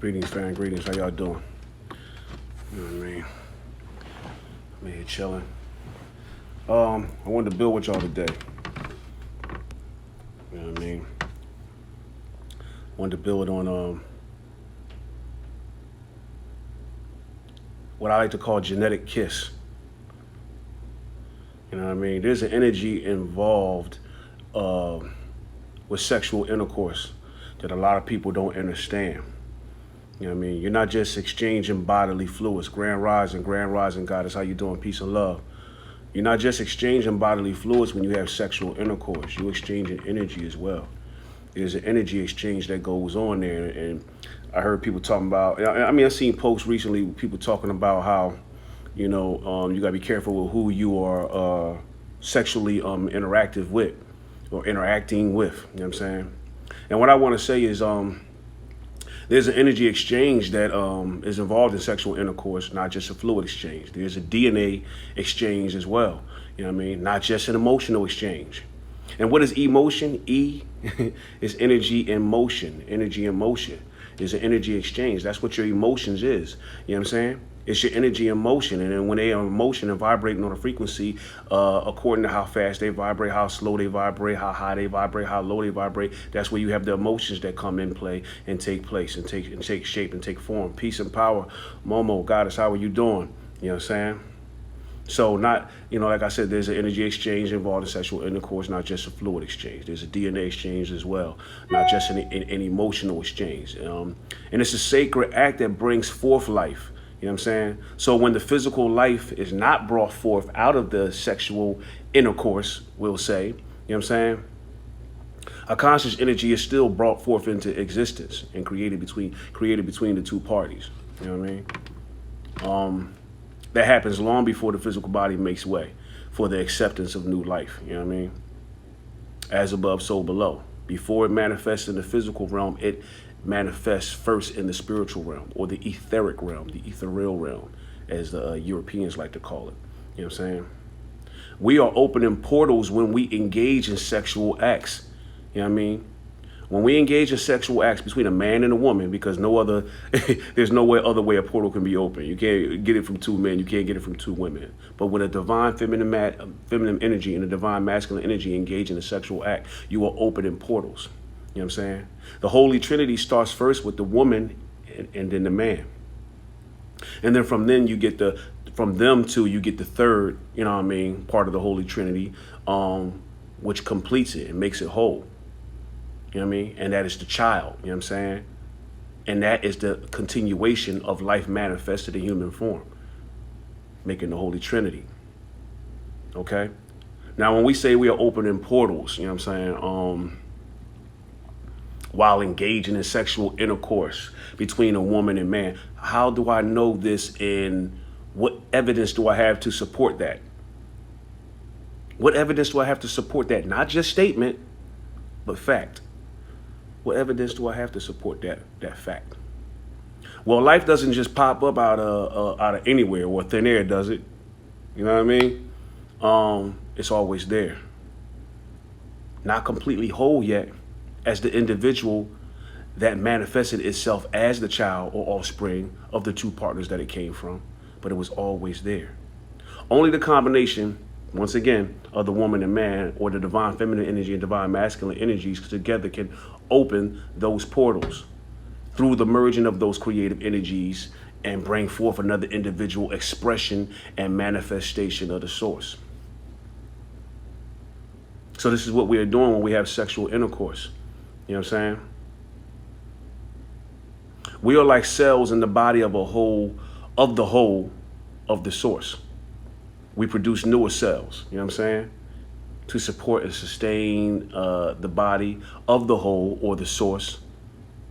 Greetings, fam. Greetings. How y'all doing? You know what I mean? I'm here chilling. I wanted to build with y'all today. You know what I mean? Wanted to build on what I like to call genetic kiss. You know what I mean? There's an energy involved with sexual intercourse that a lot of people don't understand. You know what I mean? You're not just exchanging bodily fluids. Grand Rising, Goddess, how you doing? Peace and love. You're not just exchanging bodily fluids when you have sexual intercourse. You're exchanging energy as well. There's an energy exchange that goes on there. And I heard people talking about, I've seen posts recently, people talking about how, you got to be careful with who you are sexually interactive with or interacting with. You know what I'm saying? And what I want to say is, there's an energy exchange that is involved in sexual intercourse, not just a fluid exchange. There's a DNA exchange as well. You know what I mean? Not just an emotional exchange. And what is emotion? E is energy in motion. Energy in motion is an energy exchange. That's what your emotions is. You know what I'm saying? It's your energy in motion. And then when they are in motion and vibrating on a frequency, according to how fast they vibrate, how slow they vibrate, how high they vibrate, how low they vibrate, that's where you have the emotions that come in play and take place and take shape and take form. Peace and power. Momo, Goddess, how are you doing? You know what I'm saying? So like I said, there's an energy exchange involved in sexual intercourse, not just a fluid exchange. There's a DNA exchange as well, not just an emotional exchange. And it's a sacred act that brings forth life. You know what I'm saying? So when the physical life is not brought forth out of the sexual intercourse, we'll say, you know what I'm saying? A conscious energy is still brought forth into existence and created between the two parties. You know what I mean? That happens long before the physical body makes way for the acceptance of new life. You know what I mean? As above, so below. Before it manifests in the physical realm, it manifests first in the spiritual realm, or the etheric realm, the ethereal realm, as the Europeans like to call it. You know what I'm saying? We are opening portals when we engage in sexual acts. You know what I mean? When we engage in sexual acts between a man and a woman, because there's no other way a portal can be open. You can't get it from two men. You can't get it from two women. But when a divine feminine energy and a divine masculine energy engage in a sexual act, you are opening portals. You know what I'm saying? The Holy Trinity starts first with the woman and then the man. And then from them two, you get the third, you know what I mean, part of the Holy Trinity, which completes it and makes it whole. You know what I mean? And that is the child, you know what I'm saying? And that is the continuation of life manifested in human form, making the Holy Trinity. Okay? Now, when we say we are opening portals, you know what I'm saying, while engaging in sexual intercourse between a woman and man, how do I know this, and what evidence do I have to support that? What evidence do I have to support that? Not just statement, but fact. What evidence do I have to support that fact? Well, life doesn't just pop up out of anywhere or thin air, does it? You know what I mean? It's always there. Not completely whole yet, as the individual that manifested itself as the child or offspring of the two partners that it came from, but it was always there. Only the combination, once again, of the woman and man, or the divine feminine energy and divine masculine energies together, can open those portals through the merging of those creative energies and bring forth another individual expression and manifestation of the source. So this is what we are doing when we have sexual intercourse. You know what I'm saying? We are like cells in the body of the whole of the source. We produce newer cells, you know what I'm saying, to support and sustain the body of the whole or the source.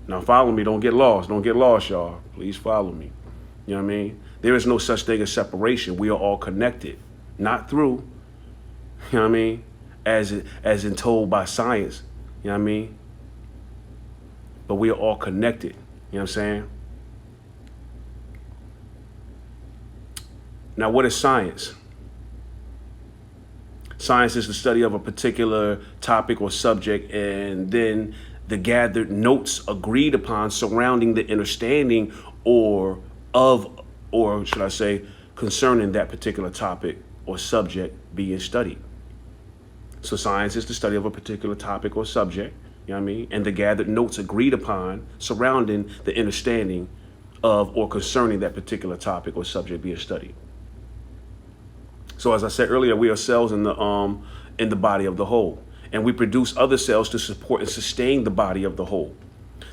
Now follow me, don't get lost, y'all. Please follow me. You know what I mean? There is no such thing as separation. We are all connected, not through, you know what I mean, as in told by science, you know what I mean? But we are all connected, you know what I'm saying? Now, what is science? Science is the study of a particular topic or subject, and then the gathered notes agreed upon surrounding the understanding or of, or should I say, concerning that particular topic or subject being studied. So science is the study of a particular topic or subject, you know what I mean? And the gathered notes agreed upon surrounding the understanding of or concerning that particular topic or subject being studied. So as I said earlier, we are cells in the body of the whole, and we produce other cells to support and sustain the body of the whole.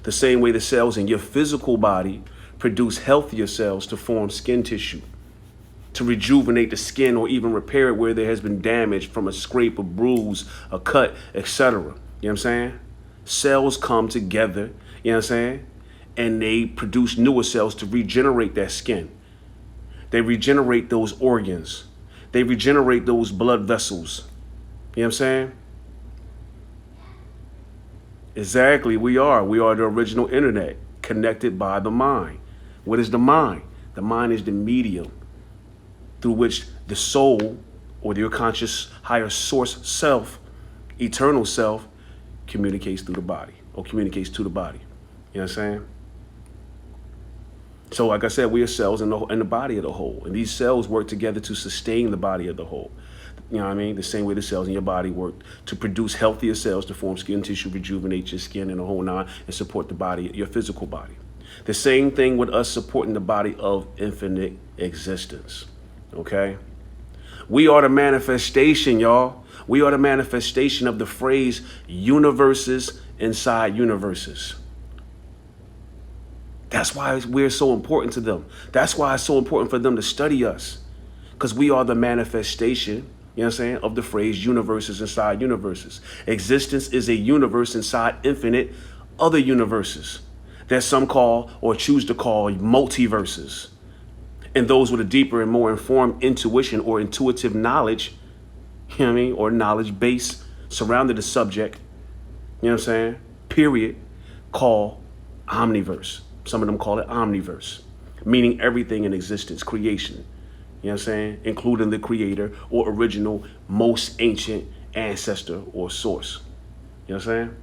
The same way the cells in your physical body produce healthier cells to form skin tissue, to rejuvenate the skin or even repair it where there has been damage from a scrape, a bruise, a cut, etc. You know what I'm saying? Cells come together, you know what I'm saying? And they produce newer cells to regenerate that skin. They regenerate those organs. They regenerate those blood vessels. You know what I'm saying? Exactly, we are. We are the original internet, connected by the mind. What is the mind? The mind is the medium through which the soul or your conscious higher source self, eternal self, communicates through the body or communicates to the body. You know what I'm saying? So like I said, we are cells in the body of the whole. And these cells work together to sustain the body of the whole. You know what I mean? The same way the cells in your body work to produce healthier cells to form skin tissue, rejuvenate your skin and the whole nine, and support the body, your physical body. The same thing with us supporting the body of infinite existence. Okay? We are the manifestation, y'all. We are the manifestation of the phrase universes inside universes. That's why we're so important to them. That's why it's so important for them to study us. Because we are the manifestation, you know what I'm saying, of the phrase universes inside universes. Existence is a universe inside infinite other universes that some call or choose to call multiverses. And those with a deeper and more informed intuition or intuitive knowledge, you know what I mean, or knowledge base surrounding the subject, you know what I'm saying, period, call omniverse. Some of them call it omniverse, meaning everything in existence, creation, you know what I'm saying, including the creator or original, most ancient ancestor or source. You know what I'm saying?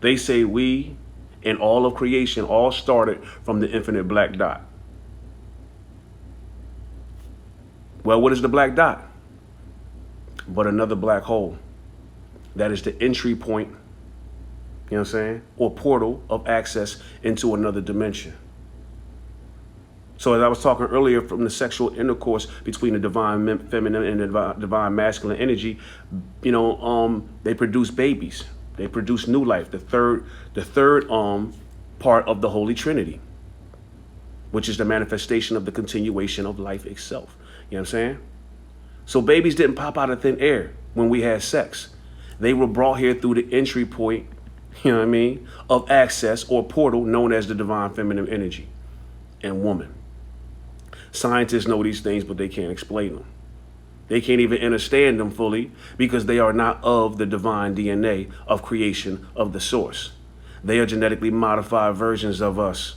They say we and all of creation all started from the infinite black dot. Well, what is the black dot? But another black hole. That is the entry point, you know what I'm saying, or portal of access into another dimension. So as I was talking earlier, from the sexual intercourse between the divine feminine and the divine masculine energy, you know, they produce babies. They produce new life, the third part of the Holy Trinity, which is the manifestation of the continuation of life itself. You know what I'm saying? So babies didn't pop out of thin air when we had sex. They were brought here through the entry point, you know what I mean, of access or portal known as the divine feminine energy and woman. Scientists know these things, but they can't explain them. They can't even understand them fully because they are not of the divine DNA of creation of the source. They are genetically modified versions of us.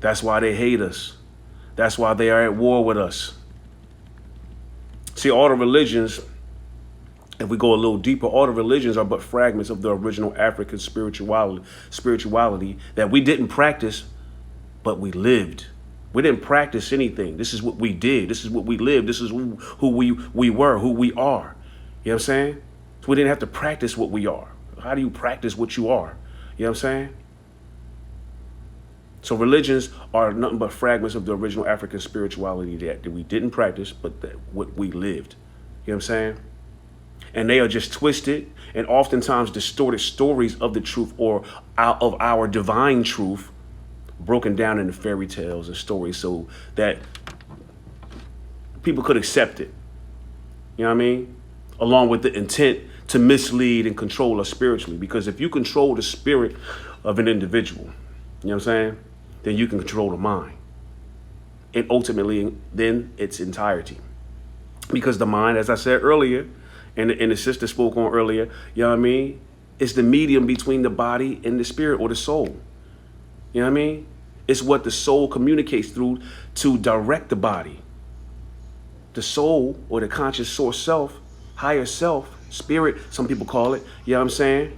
That's why they hate us. That's why they are at war with us. See, all the religions, if we go a little deeper, all the religions are but fragments of the original African spirituality that we didn't practice, but we lived. We didn't practice anything. This is what we did. This is what we lived. This is who we were, who we are. You know what I'm saying? So we didn't have to practice what we are. How do you practice what you are? You know what I'm saying? So religions are nothing but fragments of the original African spirituality that we didn't practice, but that what we lived. You know what I'm saying? And they are just twisted and oftentimes distorted stories of the truth or of our divine truth, broken down into fairy tales and stories so that people could accept it. You know what I mean? Along with the intent to mislead and control us spiritually. Because if you control the spirit of an individual, you know what I'm saying, then you can control the mind. And ultimately, then its entirety. Because the mind, as I said earlier, and the sister spoke on earlier, you know what I mean? It's the medium between the body and the spirit or the soul. You know what I mean? It's what the soul communicates through to direct the body. The soul or the conscious source self, higher self, spirit, some people call it, you know what I'm saying?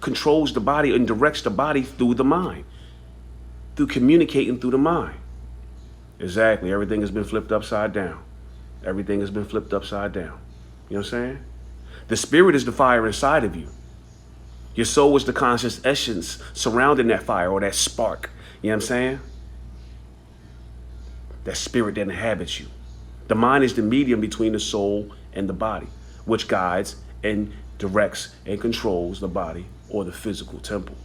Controls the body and directs the body through the mind, through communicating through the mind. Exactly. Everything has been flipped upside down. Everything has been flipped upside down. You know what I'm saying? The spirit is the fire inside of you. Your soul is the conscious essence surrounding that fire or that spark. You know what I'm saying? That spirit that inhabits you. The mind is the medium between the soul and the body, which guides and directs and controls the body or the physical temple.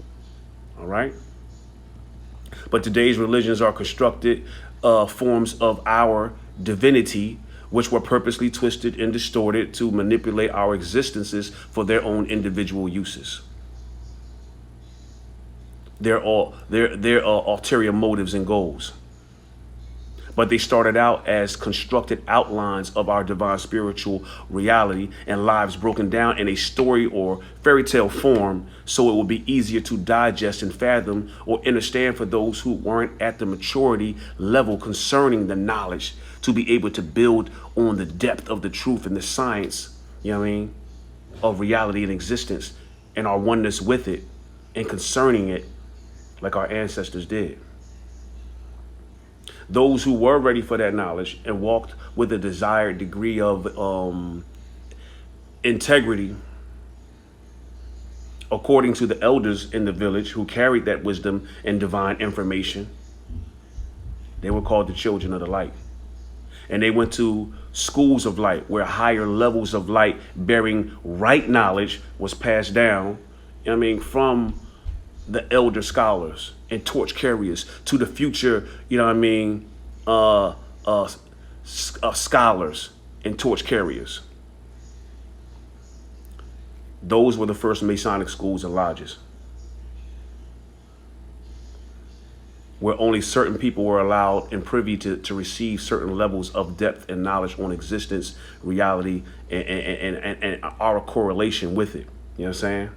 All right? But today's religions are constructed forms of our divinity, which were purposely twisted and distorted to manipulate our existences for their own individual uses. Their ulterior motives and goals. But they started out as constructed outlines of our divine spiritual reality and lives broken down in a story or fairy tale form, so it will be easier to digest and fathom or understand for those who weren't at the maturity level concerning the knowledge to be able to build on the depth of the truth and the science, you know what I mean, of reality and existence and our oneness with it and concerning it like our ancestors did. Those who were ready for that knowledge and walked with a desired degree of integrity, according to the elders in the village who carried that wisdom and divine information, they were called the children of the light. And they went to schools of light where higher levels of light bearing right knowledge was passed down, you know what I mean, from the elder scholars and torch carriers to the future, you know what I mean, scholars and torch carriers. Those were the first Masonic schools and lodges, where only certain people were allowed and privy to receive certain levels of depth and knowledge on existence, reality, and our correlation with it. You know what I'm saying?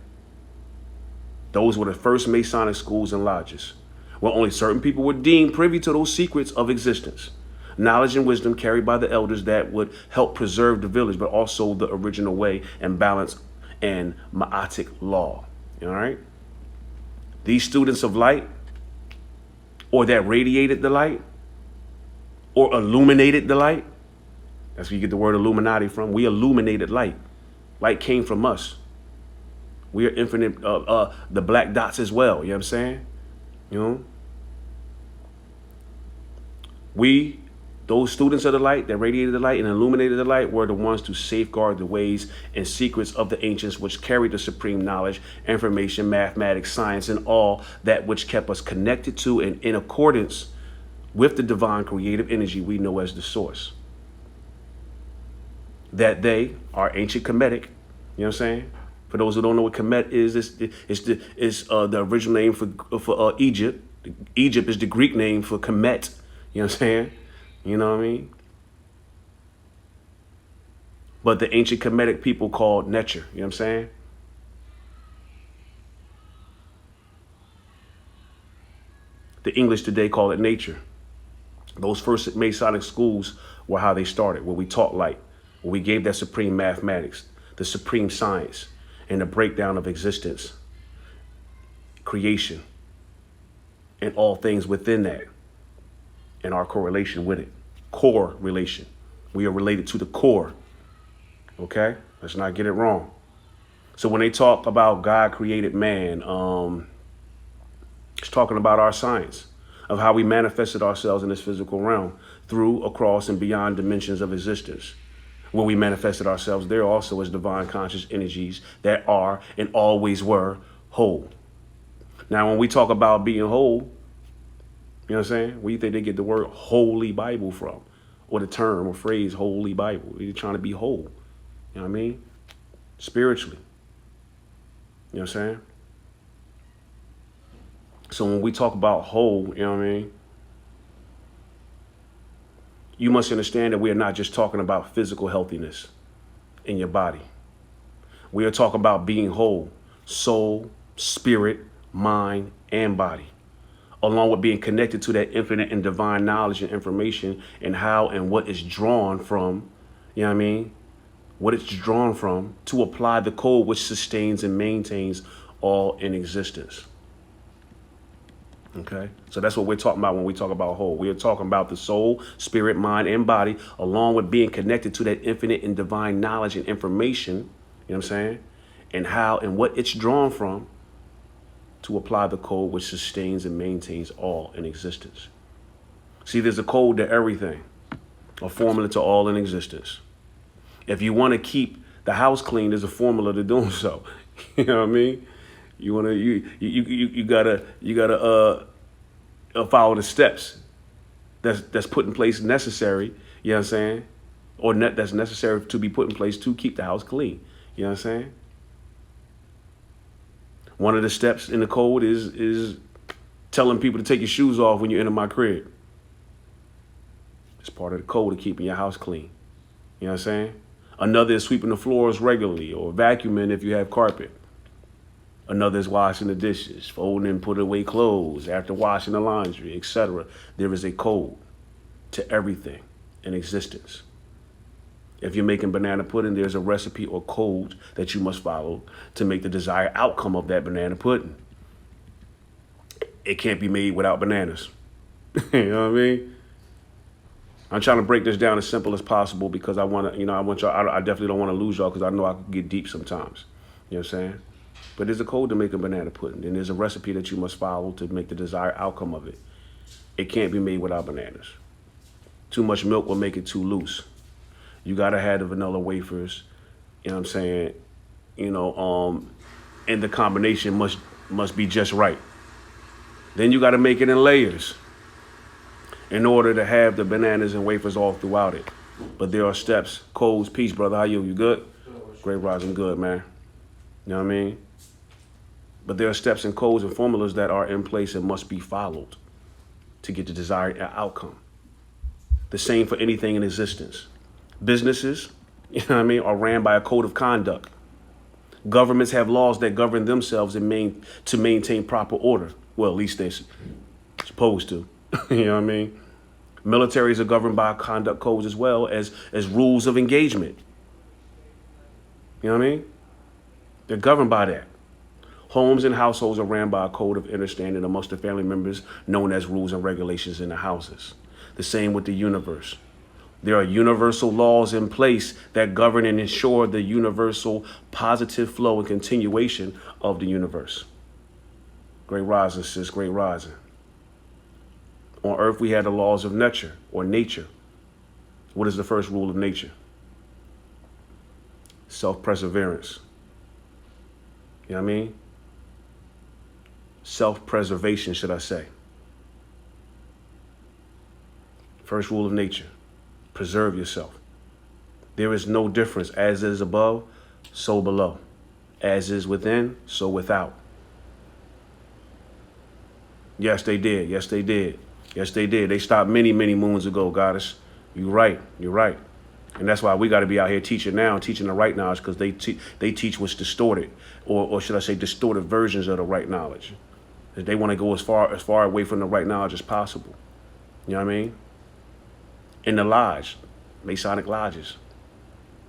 Those were the first Masonic schools and lodges, where only certain people were deemed privy to those secrets of existence, knowledge and wisdom carried by the elders that would help preserve the village, but also the original way and balance and Ma'atic law. All right? These students of light, or that radiated the light, or illuminated the light. That's where you get the word Illuminati from. We illuminated light. Light came from us. We are infinite, the black dots as well. You know what I'm saying? You know? We, those students of the light that radiated the light and illuminated the light, were the ones to safeguard the ways and secrets of the ancients, which carried the supreme knowledge, information, mathematics, science, and all that which kept us connected to and in accordance with the divine creative energy we know as the source. That they are ancient Kemetic, you know what I'm saying? For those who don't know what Kemet is, it's the original name for Egypt. Egypt is the Greek name for Kemet. You know what I'm saying? You know what I mean? But the ancient Kemetic people called nature. You know what I'm saying? The English today call it nature. Those first Masonic schools were how they started, where we taught light, where we gave that supreme mathematics, the supreme science, and the breakdown of existence, creation, and all things within that, and our correlation with it. Core relation. We are related to the core. Okay? Let's not get it wrong. So when they talk about God created man, it's talking about our science of how we manifested ourselves in this physical realm through, across, and beyond dimensions of existence. When we manifested ourselves there also as divine conscious energies that are and always were whole. Now, when we talk about being whole, you know what I'm saying? Where do you think they get the word Holy Bible from? Or the term or phrase Holy Bible? They're trying to be whole. You know what I mean? Spiritually. You know what I'm saying? So when we talk about whole, you know what I mean? You must understand that we are not just talking about physical healthiness in your body. We are talking about being whole, soul, spirit, mind, and body, along with being connected to that infinite and divine knowledge and information and how and what is drawn from, you know what I mean, what it's drawn from, to apply the code which sustains and maintains all in existence. Okay, so that's what we're talking about when we talk about whole. We are talking about the soul, spirit, mind, and body, along with being connected to that infinite and divine knowledge and information, you know what I'm saying? And how and what it's drawn from to apply the code which sustains and maintains all in existence. See, there's a code to everything, a formula to all in existence. If you want to keep the house clean, there's a formula to doing so. You know what I mean? You gotta follow the steps that's put in place necessary. You know what I'm saying? Or that's necessary to be put in place to keep the house clean. You know what I'm saying? One of the steps in the code is telling people to take your shoes off when you enter my crib. It's part of the code of keeping your house clean. You know what I'm saying? Another is sweeping the floors regularly or vacuuming if you have carpet. Another is washing the dishes, folding and putting away clothes after washing the laundry, etc. There is a code to everything in existence. If you're making banana pudding, there's a recipe or code that you must follow to make the desired outcome of that banana pudding. It can't be made without bananas. You know what I mean? I'm trying to break this down as simple as possible because I want to, I want y'all, I definitely don't want to lose y'all because I know I can get deep sometimes. You know what I'm saying? But there's a code to make a banana pudding, and there's a recipe that you must follow to make the desired outcome of it. It can't be made without bananas. Too much milk will make it too loose. You gotta have the vanilla wafers, you know what I'm saying? And the combination must be just right. Then you gotta make it in layers in order to have the bananas and wafers all throughout it. But there are steps, codes. Peace, brother. How you? You good? Great rising, good, man. You know what I mean? But there are steps and codes and formulas that are in place and must be followed to get the desired outcome. The same for anything in existence. Businesses, you know what I mean, are ran by a code of conduct. Governments have laws that govern themselves and to maintain proper order. Well, at least they're supposed to. You know what I mean? Militaries are governed by conduct codes as well as rules of engagement. You know what I mean? They're governed by that. Homes and households are ran by a code of understanding amongst the family members known as rules and regulations in the houses. The same with the universe. There are universal laws in place that govern and ensure the universal positive flow and continuation of the universe. Great rising, sis, great rising. On earth, we had the laws of nature or nature. What is the first rule of nature? Self-perseverance. You know what I mean? Self-preservation, should I say. First rule of nature, preserve yourself. There is no difference. As is above, so below. As is within, so without. Yes, they did. Yes, they did. Yes, they did. They stopped many, many moons ago, goddess. You're right. You're right. And that's why we got to be out here teaching now, teaching the right knowledge, because they teach what's distorted, or should I say distorted versions of the right knowledge. They want to go as far away from the right knowledge as possible. You know what I mean? In the lodge, Masonic lodges,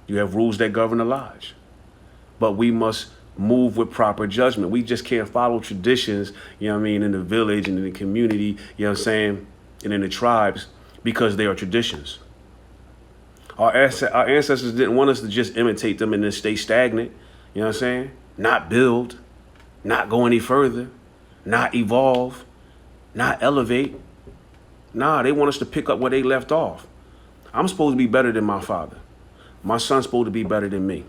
you have rules that govern the lodge. But we must move with proper judgment. We just can't follow traditions, you know what I mean, in the village and in the community, you know what I'm saying, and in the tribes, because they are traditions. Our ancestors didn't want us to just imitate them and then stay stagnant, you know what I'm saying? Not build, not go any further, not evolve, not elevate. Nah, they want us to pick up where they left off. I'm supposed to be better than my father. My son's supposed to be better than me.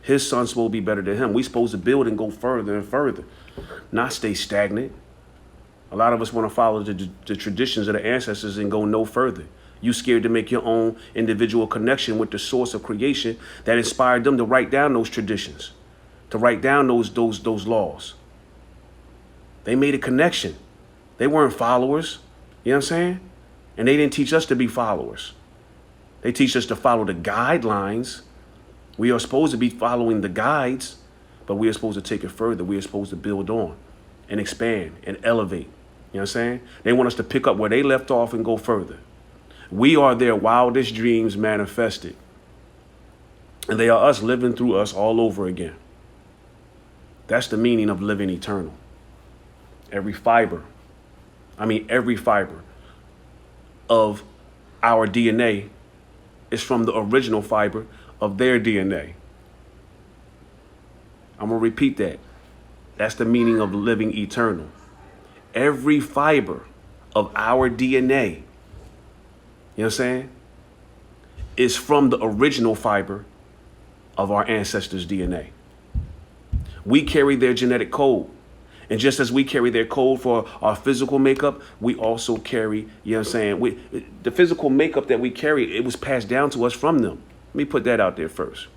His son's supposed to be better than him. We supposed to build and go further and further, not stay stagnant. A lot of us want to follow the traditions of the ancestors and go no further. You scared to make your own individual connection with the source of creation that inspired them to write down those traditions, to write down those laws. They made a connection. They weren't followers, you know what I'm saying? And they didn't teach us to be followers. They teach us to follow the guidelines. We are supposed to be following the guides, but we are supposed to take it further. We are supposed to build on and expand and elevate. You know what I'm saying? They want us to pick up where they left off and go further. We are their wildest dreams manifested. And they are us living through us all over again. That's the meaning of living eternal. Every fiber of our DNA is from the original fiber of their DNA. I'm going to repeat that. That's the meaning of living eternal. Every fiber of our DNA, you know what I'm saying, is from the original fiber of our ancestors' DNA. We carry their genetic code. And just as we carry their code for our physical makeup, we also carry, you know what I'm saying, the physical makeup that we carry, it was passed down to us from them. Let me put that out there first.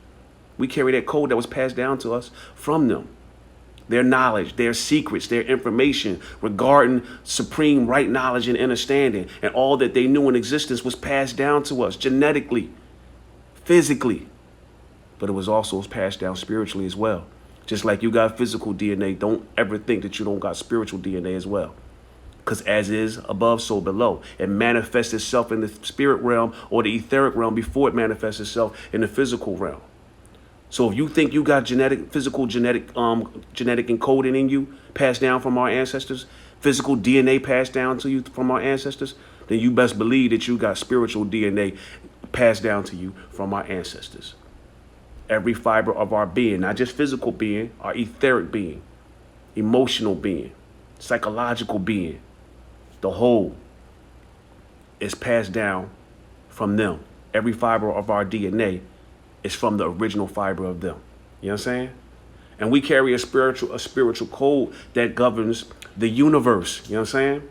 We carry that code that was passed down to us from them. Their knowledge, their secrets, their information regarding supreme right knowledge and understanding, and all that they knew in existence was passed down to us genetically, physically, but it was also passed down spiritually as well. Just like you got physical DNA, don't ever think that you don't got spiritual DNA as well. Because as is above, so below. It manifests itself in the spirit realm or the etheric realm before it manifests itself in the physical realm. So if you think you got physical genetic encoding in you, passed down from our ancestors, physical DNA passed down to you from our ancestors, then you best believe that you got spiritual DNA passed down to you from our ancestors. Every fiber of our being, not just physical being, our etheric being, emotional being, psychological being, the whole is passed down from them. Every fiber of our DNA is from the original fiber of them. You know what I'm saying? And we carry a spiritual code that governs the universe. You know what I'm saying?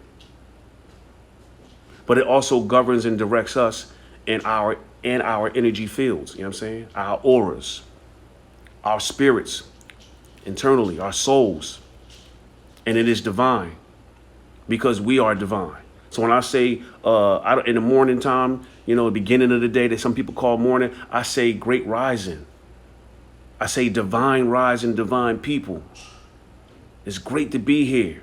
But it also governs and directs us in our energy fields. You know what I'm saying? Our auras, our spirits, internally, our souls. And it is divine because we are divine. So when I say in the morning time, you know, the beginning of the day that some people call morning, I say great rising. I say divine rising, divine people. It's great to be here.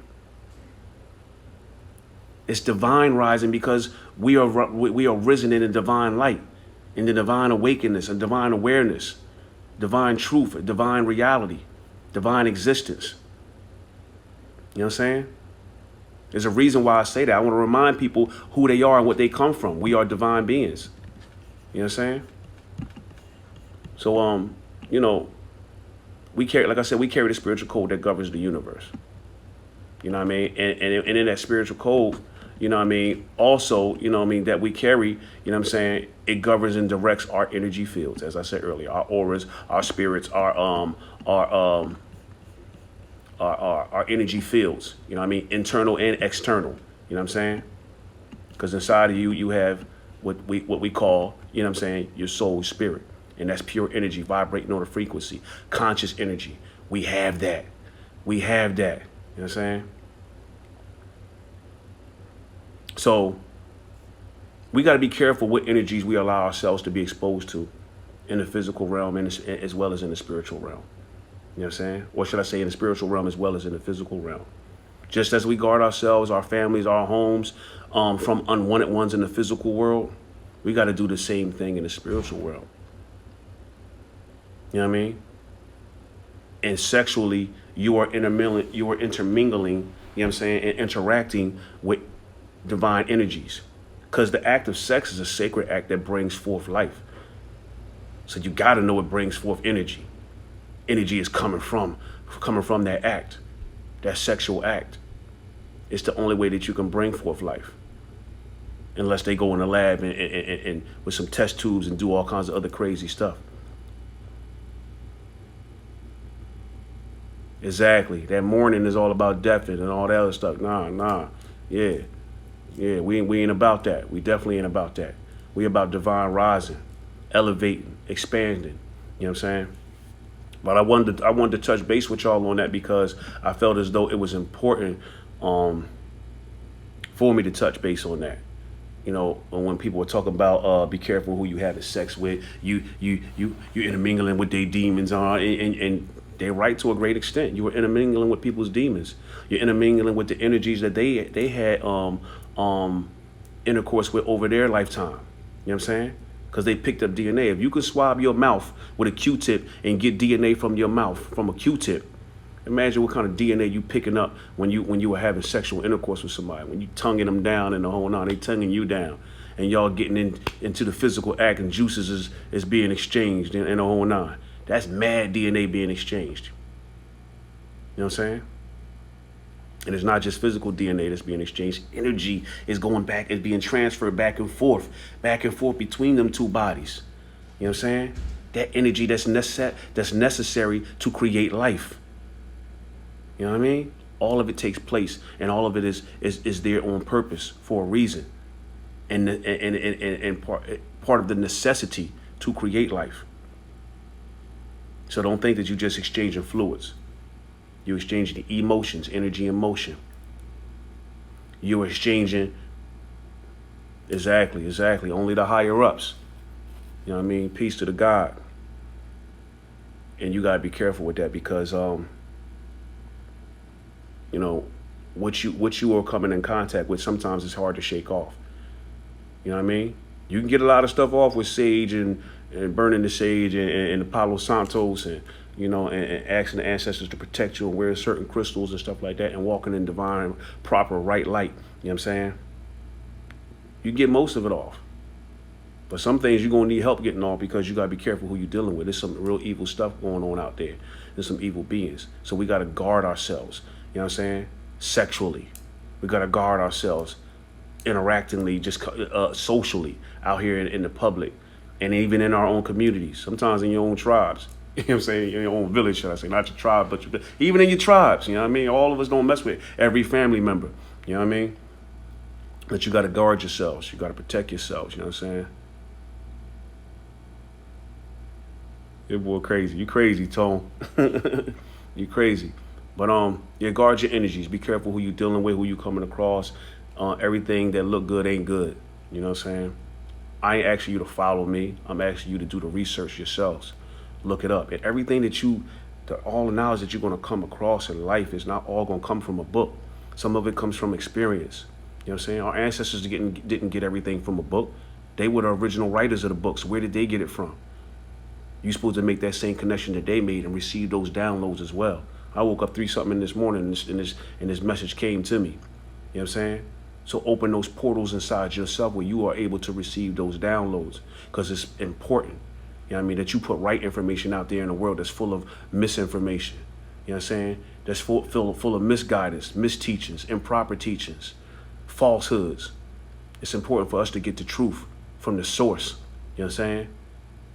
It's divine rising because we are risen in a divine light, in the divine awakeness and divine awareness, divine truth, divine reality, divine existence. You know what I'm saying? There's a reason why I say that. I want to remind people who they are and what they come from. We are divine beings. You know what I'm saying? So, you know, we carry, like I said, we carry the spiritual code that governs the universe. You know what I mean? And in that spiritual code, you know what I mean, also, you know what I mean, that we carry, you know what I'm saying, it governs and directs our energy fields, as I said earlier, our auras, our spirits, our energy fields, you know what I mean, internal and external, you know what I'm saying? Because inside of you, you have what we call, you know what I'm saying, your soul spirit. And that's pure energy vibrating on a frequency, conscious energy. We have that. We have that. You know what I'm saying? So we got to be careful what energies we allow ourselves to be exposed to in the physical realm and as well as in the spiritual realm. You know what I'm saying? Or should I say in the spiritual realm as well as in the physical realm? Just as we guard ourselves, our families, our homes from unwanted ones in the physical world, we got to do the same thing in the spiritual world. You know what I mean? And sexually, you are intermingling, you know what I'm saying, and interacting with divine energies. Because the act of sex is a sacred act that brings forth life. So you got to know it brings forth energy. Energy is coming from that act, that sexual act. It's the only way that you can bring forth life. Unless they go in the lab and with some test tubes and do all kinds of other crazy stuff. Exactly. That morning is all about death and all that other stuff. Nah. Yeah, we ain't about that. We definitely ain't about that. We about divine rising, elevating, expanding. You know what I'm saying? But I wanted to touch base with y'all on that because I felt as though it was important for me to touch base on that. You know, when people were talking about be careful who you having sex with, you intermingling with their demons and they're right to a great extent. You were intermingling with people's demons. You're intermingling with the energies that they had intercourse with over their lifetime. You know what I'm saying? because they picked up DNA. If you could swab your mouth with a Q-tip and get DNA from your mouth from a Q-tip, imagine what kind of DNA you picking up when you were having sexual intercourse with somebody, when you tonguing them down and the whole nine, they tonguing you down, and y'all getting into the physical act and juices is being exchanged in the whole nine. That's mad DNA being exchanged. You know what I'm saying? And it's not just physical DNA that's being exchanged. Energy is going back, is being transferred back and forth between them two bodies. You know what I'm saying? That energy that's necessary to create life. You know what I mean? All of it takes place, and all of it is there on purpose for a reason, and part of the necessity to create life. So don't think that you're just exchanging fluids. You're exchanging emotions, energy, and motion. You're exchanging, exactly, only the higher ups. You know what I mean? Peace to the God. And you got to be careful with that because, you know, what you are coming in contact with, sometimes it's hard to shake off. You know what I mean? You can get a lot of stuff off with sage and burning the sage and the Palo Santos and, you know, and asking the ancestors to protect you and wearing certain crystals and stuff like that and walking in divine, proper, right light. You know what I'm saying? You get most of it off. But some things you're going to need help getting off because you got to be careful who you're dealing with. There's some real evil stuff going on out there. There's some evil beings. So we got to guard ourselves. You know what I'm saying? Sexually. We got to guard ourselves. Interactingly, just socially out here in the public. And even in our own communities. Sometimes in your own tribes. You know what I'm saying? In your own village, should I say. Not your tribe, but even in your tribes. You know what I mean? All of us don't mess with every family member. You know what I mean? But you got to guard yourselves. You got to protect yourselves. You know what I'm saying? Your boy crazy. You crazy, Tone. You crazy. But yeah, guard your energies. Be careful who you dealing with, who you coming across. Everything that look good ain't good. You know what I'm saying? I ain't asking you to follow me. I'm asking you to do the research yourselves. Look it up. And everything all the knowledge that you're going to come across in life is not all going to come from a book. Some of it comes from experience. You know what I'm saying? Our ancestors didn't get everything from a book. They were the original writers of the books. Where did they get it from? You're supposed to make that same connection that they made and receive those downloads as well. I woke up 3-something this morning and this message came to me. You know what I'm saying? So open those portals inside yourself where you are able to receive those downloads because it's important. You know what I mean? That you put right information out there in the world that's full of misinformation. You know what I'm saying? That's full of misguidance, misteachings, improper teachings, falsehoods. It's important for us to get the truth from the source. You know what I'm saying?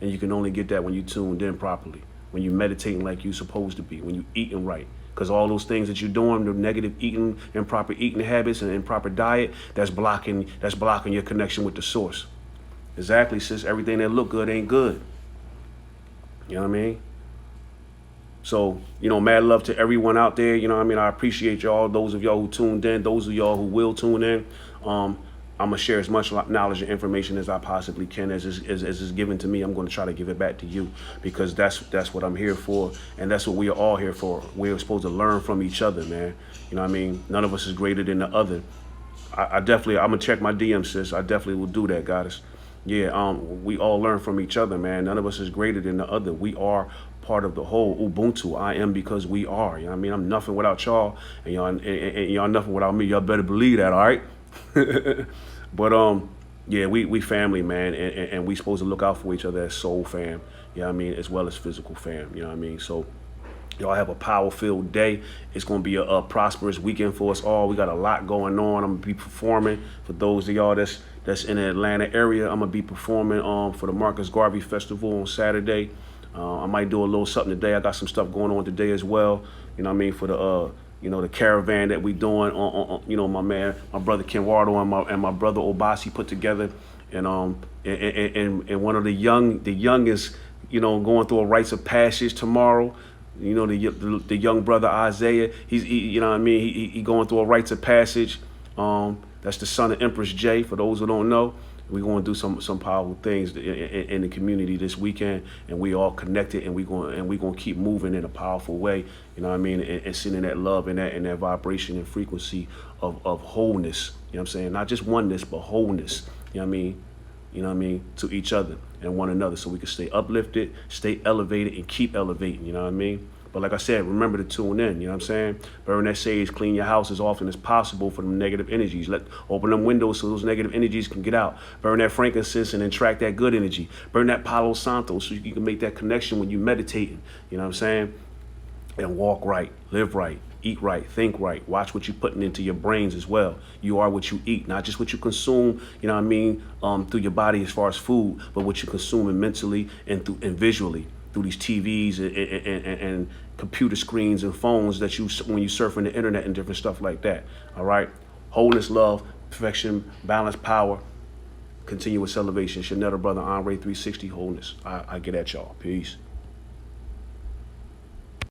And you can only get that when you tuned in properly, when you're meditating like you're supposed to be, when you're eating right. Because all those things that you're doing, the negative eating, improper eating habits, and improper diet, that's blocking your connection with the source. Exactly, sis. Everything that look good ain't good. You know what I mean? So, you know, mad love to everyone out there. You know what I mean? I appreciate y'all, those of y'all who tuned in, those of y'all who will tune in. I'm going to share as much knowledge and information as I possibly can as is given to me. I'm going to try to give it back to you because that's what I'm here for. And that's what we are all here for. We're supposed to learn from each other, man. You know what I mean? None of us is greater than the other. I'm going to check my DM, sis. I definitely will do that, goddess. Yeah, we all learn from each other, man. None of us is greater than the other. We are part of the whole. Ubuntu. I am because we are. You know what I mean? I'm nothing without y'all, and y'all nothing without me. Y'all better believe that, all right? But yeah, we family, man, and we supposed to look out for each other as soul fam. You know what I mean? As well as physical fam. You know what I mean? So y'all have a power-filled day. It's going to be a prosperous weekend for us all. We got a lot going on. I'm going to be performing for those of y'all that's in the Atlanta area. I'm going to be performing for the Marcus Garvey Festival on Saturday. I might do a little something today. I got some stuff going on today as well. You know what I mean? For the the caravan that we doing on my brother Kenwardo and my brother Obasi put together, and one of the youngest, going through a rites of passage tomorrow. The young brother Isaiah, he going through a rites of passage. That's the son of Empress J. For those who don't know, we're going to do some powerful things in the community this weekend, and we all connected, and we're going to keep moving in a powerful way. You know what I mean? And sending that love and that vibration and frequency of wholeness. You know what I'm saying? Not just oneness, but wholeness. You know what I mean? you know what I mean, to each other and one another, so we can stay uplifted, stay elevated, and keep elevating, you know what I mean? But like I said, remember to tune in, you know what I'm saying? Burn that sage, clean your house as often as possible for them negative energies. Open them windows so those negative energies can get out. Burn that frankincense and then track that good energy. Burn that Palo Santo so you can make that connection when you meditating, you know what I'm saying? And walk right, live right, eat right, think right. Watch what you're putting into your brains as well. You are what you eat, not just what you consume, you know what I mean, through your body as far as food, but what you're consuming mentally and visually through these TVs and computer screens and phones that you when you surfing the internet and different stuff like that. All right, wholeness, love, perfection, balance, power, continuous elevation. Chanetta brother Andre 360 wholeness. I get at y'all. Peace.